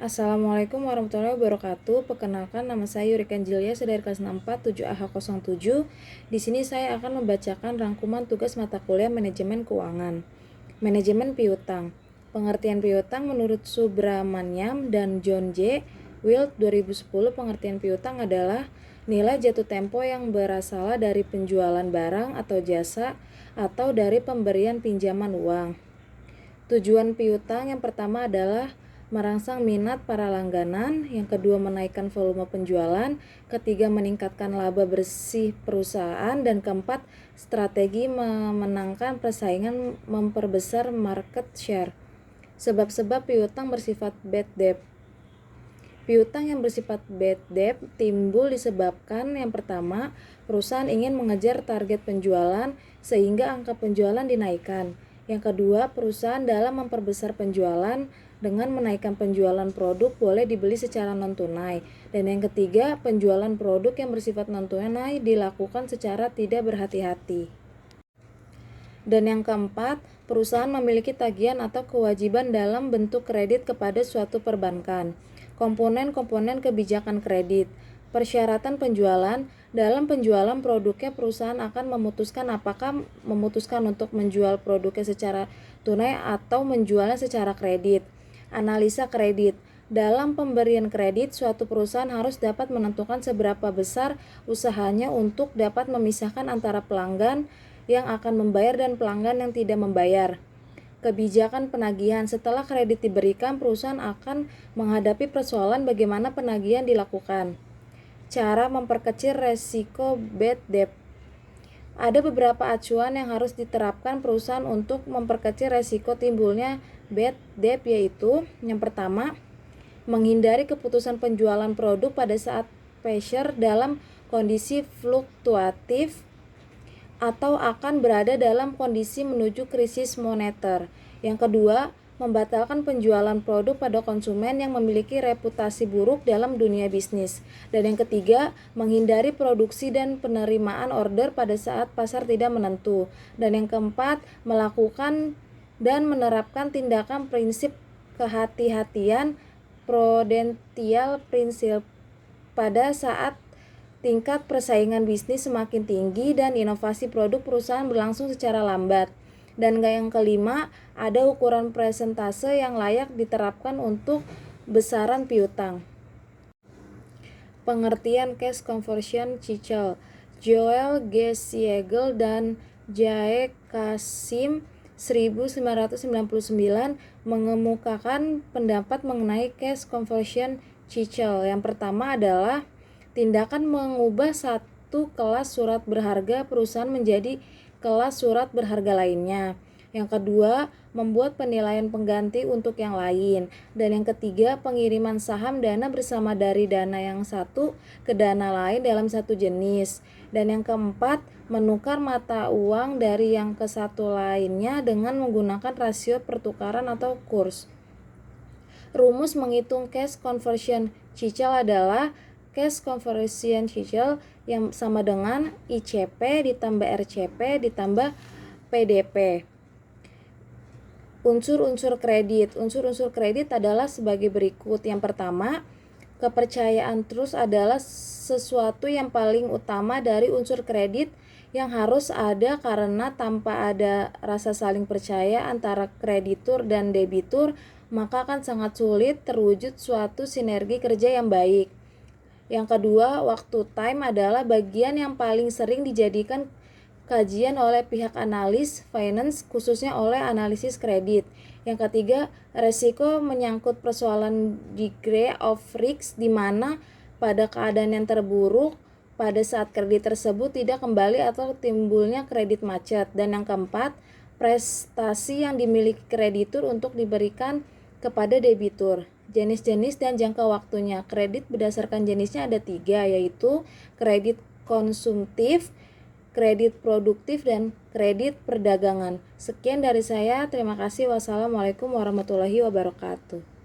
Assalamualaikum warahmatullahi wabarakatuh. Perkenalkan, nama saya Yurika Angelia dari kelas 64 7AH07. Di sini saya akan membacakan rangkuman tugas mata kuliah Manajemen Keuangan. Manajemen Piutang. Pengertian piutang menurut Subramaniam dan John J. Wild 2010, pengertian piutang adalah nilai jatuh tempo yang berasal dari penjualan barang atau jasa atau dari pemberian pinjaman uang. Tujuan piutang yang pertama adalah merangsang minat para langganan, yang kedua menaikkan volume penjualan, ketiga meningkatkan laba bersih perusahaan, dan keempat strategi memenangkan persaingan memperbesar market share. Sebab-sebab piutang bersifat bad debt. Piutang yang bersifat bad debt timbul disebabkan yang pertama, perusahaan ingin mengejar target penjualan sehingga angka penjualan dinaikkan. Yang kedua, perusahaan dalam memperbesar penjualan dengan menaikkan penjualan produk boleh dibeli secara non-tunai. Dan yang ketiga, penjualan produk yang bersifat non-tunai dilakukan secara tidak berhati-hati. Dan yang keempat, perusahaan memiliki tagihan atau kewajiban dalam bentuk kredit kepada suatu perbankan. Komponen-komponen kebijakan kredit. Persyaratan penjualan. Dalam penjualan produknya, perusahaan akan memutuskan apakah memutuskan untuk menjual produknya secara tunai atau menjualnya secara kredit. Analisa kredit. Dalam pemberian kredit, suatu perusahaan harus dapat menentukan seberapa besar usahanya untuk dapat memisahkan antara pelanggan yang akan membayar dan pelanggan yang tidak membayar. Kebijakan penagihan. Setelah kredit diberikan, perusahaan akan menghadapi persoalan bagaimana penagihan dilakukan. Cara memperkecil resiko bad debt. Ada beberapa acuan yang harus diterapkan perusahaan untuk memperkecil resiko timbulnya bad debt, yaitu yang pertama, menghindari keputusan penjualan produk pada saat pressure dalam kondisi fluktuatif atau akan berada dalam kondisi menuju krisis moneter. Yang kedua, membatalkan penjualan produk pada konsumen yang memiliki reputasi buruk dalam dunia bisnis. Dan yang ketiga, menghindari produksi dan penerimaan order pada saat pasar tidak menentu. Dan yang keempat, melakukan dan menerapkan tindakan prinsip kehati-hatian prudential prinsip pada saat tingkat persaingan bisnis semakin tinggi dan inovasi produk perusahaan berlangsung secara lambat. Dan yang kelima, ada ukuran persentase yang layak diterapkan untuk besaran piutang. Pengertian cash conversion cycle. Joel G. Siegel dan Jae Kasim 1999 mengemukakan pendapat mengenai cash conversion cycle. Yang pertama adalah tindakan mengubah satu kelas surat berharga perusahaan menjadi kelas surat berharga lainnya. Yang kedua, membuat penilaian pengganti untuk yang lain. Dan yang ketiga, pengiriman saham dana bersama dari dana yang satu ke dana lain dalam satu jenis. Dan yang keempat, menukar mata uang dari yang ke satu lainnya dengan menggunakan rasio pertukaran atau kurs. Rumus menghitung cash conversion cycle adalah cash conversion cycle yang sama dengan ICP ditambah RCP ditambah PDP. Unsur-unsur kredit. Unsur-unsur kredit adalah sebagai berikut. Yang pertama, kepercayaan terus adalah sesuatu yang paling utama dari unsur kredit yang harus ada, karena tanpa ada rasa saling percaya antara kreditur dan debitur, maka akan sangat sulit terwujud suatu sinergi kerja yang baik. Yang kedua, waktu time adalah bagian yang paling sering dijadikan kajian oleh pihak analis finance, khususnya oleh analisis kredit. Yang ketiga, resiko menyangkut persoalan degree of risk, di mana pada keadaan yang terburuk pada saat kredit tersebut tidak kembali atau timbulnya kredit macet. Dan yang keempat, prestasi yang dimiliki kreditur untuk diberikan kepada debitur. Jenis-jenis dan jangka waktunya. Kredit berdasarkan jenisnya ada 3, yaitu kredit konsumtif, kredit produktif, dan kredit perdagangan. Sekian dari saya, terima kasih. Wassalamualaikum warahmatullahi wabarakatuh.